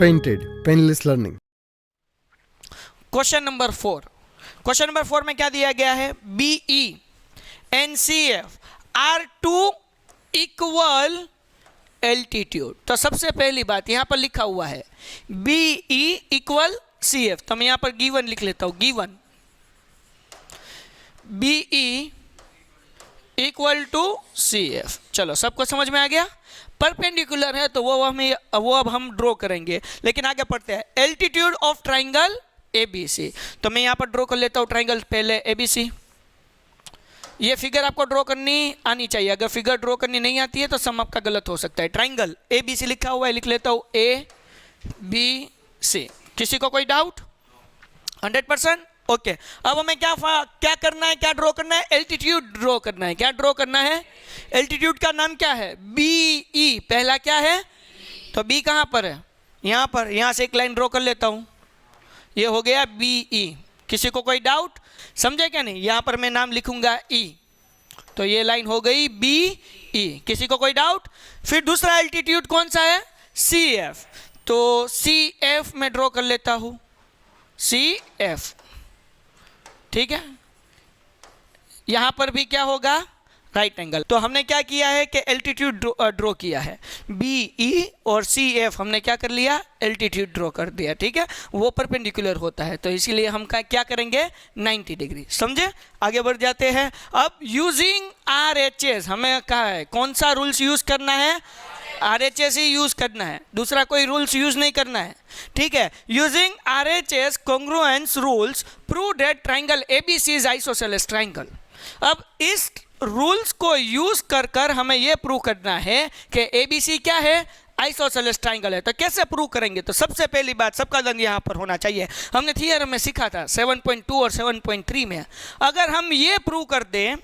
painted, painless learning. Question number 4 में क्या दिया गया है? BE and CF are two equal altitude. तो सबसे पहली बात यहां पर लिखा हुआ है BE इक्वल CF, तो मैं यहां पर गिवन लिख लेता हूं, given BE equal to CF। चलो सबको समझ में आ गया। परपेंडिकुलर है तो वो अब हम ड्रॉ करेंगे, लेकिन आगे पढ़ते हैं। एल्टीट्यूड ऑफ ट्राइंगल ABC, तो मैं यहां पर ड्रॉ कर लेता हूं ट्राइंगल पहले ABC। ये फिगर आपको ड्रॉ करनी आनी चाहिए, अगर फिगर ड्रॉ करनी नहीं आती है तो सम आपका गलत हो सकता है। ट्राइंगल ABC लिखा हुआ है, लिख लेता हूं ABC। किसी को कोई डाउट? 100%? ओके। अब हमें क्या करना है, क्या ड्रॉ करना है? एल्टीट्यूड ड्रॉ करना है। क्या ड्रॉ करना है? एल्टीट्यूड का नाम क्या है? BE। पहला क्या है? तो B कहां पर है? यहां पर। यहां से एक लाइन ड्रॉ कर लेता हूं, ये हो गया BE। किसी को कोई डाउट? समझे क्या नहीं? यहां पर मैं नाम लिखूंगा E, तो ये लाइन हो गई BE। किसी को कोई डाउट? फिर दूसरा एल्टीट्यूड कौन सा है? CF, तो CF में ड्रॉ कर लेता हूं, CF। ठीक है, यहां पर भी क्या होगा? Right angle. तो हमने क्या किया है कि एल्टीट्यूड ड्रॉ किया है। BE और CF हमने क्या कर लिया? एल्टीट्यूड ड्रॉ कर दिया। ठीक है, वो परपेंडिकुलर होता है, तो इसीलिए हम क्या करेंगे? 90 डिग्री। समझे? आगे बढ़ जाते हैं। अब यूजिंग RHS हमें कहा है कौन सा रूल्स यूज करना है? RHS ही यूज करना है, दूसरा कोई रूल्स यूज नहीं करना है। ठीक है, using RHS congruence rules prove that triangle ABC is isosceles triangle. अब इस रूल्स को यूज कर हमें यह प्रूव करना है कि ABC क्या है? आइसोसेलेस ट्राइंगल है। तो कैसे प्रूव करेंगे? तो सबसे पहली बात, सबका ध्यान यहाँ पर होना चाहिए, हमने थियरम में सीखा था 7.2 और 7.3 में। अगर हम ये प्रूव कर दें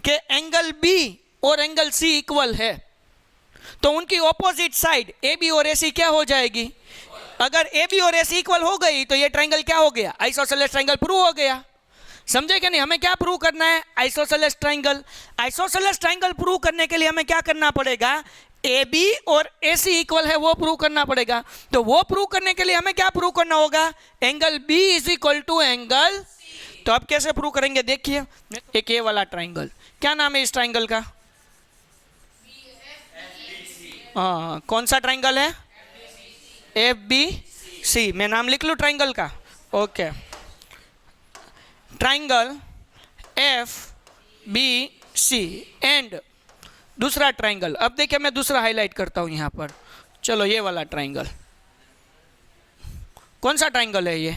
कि एंगल B और एंगल C इक्वल है, तो उनकी ऑपोजिट साइड AB और AC क्या हो जाएगी? अगर AB और AC इक्वल हो गई तो ये ट्राइंगल क्या हो गया? आइसोसेलेस ट्राइंगल प्रूव हो गया। समझे क्या नहीं? हमें क्या प्रूव करना है? Isosceles triangle. Isosceles triangle prove करने के लिए हमें क्या करना पड़ेगा? AB और AC इक्वल है वो प्रूव करना पड़ेगा। तो वो प्रूव करने के लिए हमें क्या प्रूव करना होगा? Angle B is equal to angle. तो अब कैसे प्रूव करेंगे? देखिए, एक ये वाला ट्राइंगल, क्या नाम है इस ट्राइंगल का? हाँ, कौन सा ट्राइंगल है? FBC। मैं नाम लिख लूँ ट्राइंगल का? ओके, ट्राइंगल FBC एंड दूसरा ट्राइंगल। अब देखिए मैं दूसरा हाईलाइट करता हूं यहां पर। चलो ये वाला ट्राइंगल, कौन सा ट्राइंगल है ये?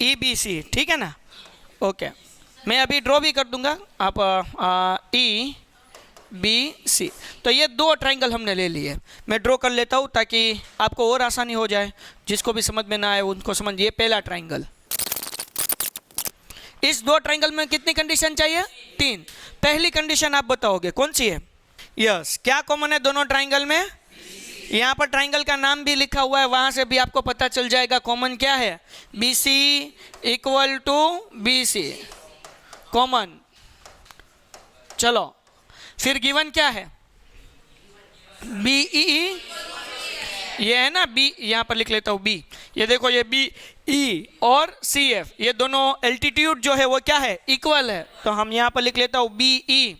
EBC। ठीक है ना? ओके, मैं अभी ड्रॉ भी कर दूंगा, आप EBC। तो ये दो ट्राइंगल हमने ले लिए, मैं ड्रॉ कर लेता हूं ताकि आपको और आसानी हो जाए, जिसको भी समझ में ना आए उनको समझ। ये पहला ट्राइंगल, इस दो ट्राइंगल में कितनी कंडीशन चाहिए? 3। पहली कंडीशन आप बताओगे कौन सी है? यस, क्या कॉमन है दोनों ट्राइंगल में? यहां पर ट्राइंगल का नाम भी लिखा हुआ है, वहां से भी आपको पता चल जाएगा कॉमन क्या है। BC equal to BC common. चलो फिर गिवन क्या है? BE, ये है ना B, यहां पर लिख लेता हूं B। ये देखो, ये BE और CF ये दोनों एल्टीट्यूड जो है वो क्या है? इक्वल है। तो हम यहां पर लिख लेता हूं BE।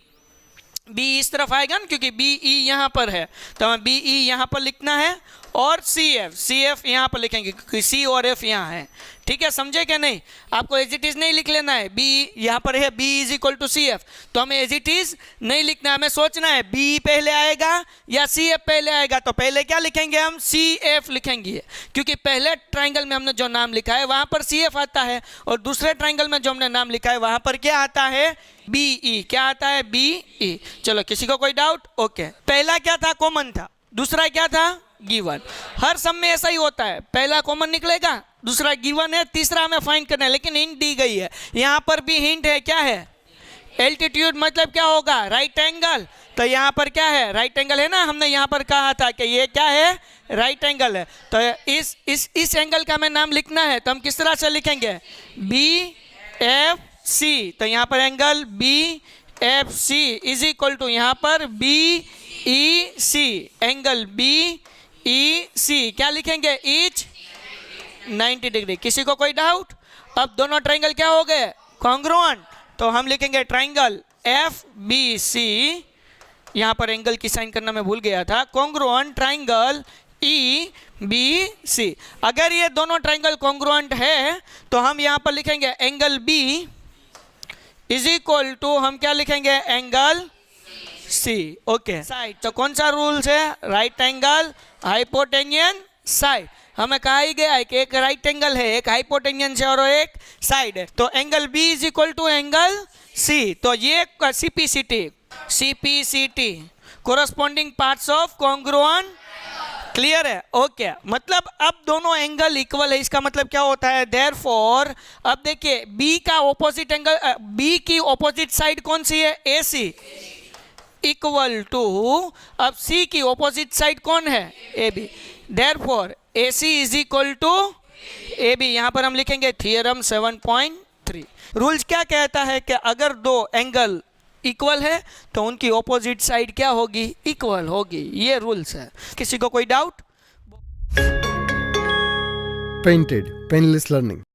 B इस तरफ आएगा ना, क्योंकि BE यहां पर है, तो हमें BE यहां पर लिखना है, और CF यहां पर लिखेंगे क्योंकि C और F यहां है। ठीक है, समझे क्या नहीं? आपको एज इट इज नहीं लिख लेना है। B यहां पर है, B is equal to CF, तो हमें एज इट इज नहीं लिखना है, हमें सोचना है B पहले आएगा या CF पहले आएगा। तो पहले क्या लिखेंगे हम? CF लिखेंगे, क्योंकि पहले ट्राइंगल में हमने जो नाम लिखा है वहां पर CF आता है, और दूसरे ट्राइंगल में जो हमने नाम लिखा है वहां पर क्या आता है? BE। क्या आता है? BE। चलो किसी को कोई डाउट? ओके, पहला क्या था? कॉमन था। दूसरा क्या था? गिवन। हर सम में ऐसा ही होता है, पहला कॉमन निकलेगा, दूसरा गिवन है, तीसरा हमें फाइंड करना है, लेकिन हिंट दी गई है। यहां पर भी हिंट है, क्या है? एल्टीट्यूड मतलब क्या होगा? Right angle. तो यहाँ पर क्या है? राइट एंगल है ना, हमने यहाँ पर कहा था कि ये क्या है? राइट एंगल है। तो इस एंगल का हमें नाम लिखना है, तो हम किस तरह से लिखेंगे? BFC। तो यहाँ पर angle BFC is equal to यहाँ पर BE E C, angle B E C क्या लिखेंगे? Each 90 degree. किसी को कोई डाउट? अब दोनों ट्राइंगल क्या हो गए? कॉन्ग्रुएंट। तो हम लिखेंगे ट्राइंगल एफ बी सी, यहां पर एंगल की साइन करना मैं भूल गया था, congruent triangle E B C. अगर ये दोनों ट्राइंगल कॉन्ग्रुएंट है तो हम यहां पर लिखेंगे angle B is equal to, हम क्या लिखेंगे? Angle C. ओके, साइड तो कौन सा रूल्स है? Right angle hypotenuse side. हमें कहा ही गया है कि एक राइट एंगल है, एक हाइपोटेन्यून है और एक साइड है। तो angle B is equal to angle C. तो ये CPCT corresponding parts of congruent. Clear है? ओके, मतलब अब दोनों एंगल इक्वल है, इसका मतलब क्या होता है? देयरफॉर अब देखिए बी का ऑपोजिट एंगल, बी की ऑपोजिट साइड कौन सी है? ए सी, इक्वल टू, अब सी की ऑपोजिट साइड कौन है? A B. Therefore A C is equal to A B. यहां पर हम लिखेंगे थ्योरम 7.3। रूल्स क्या कहता है कि अगर दो एंगल इक्वल है तो उनकी ऑपोजिट साइड क्या होगी? इक्वल होगी। ये रूल्स है। किसी को कोई डाउट? Painted, Painless Learning.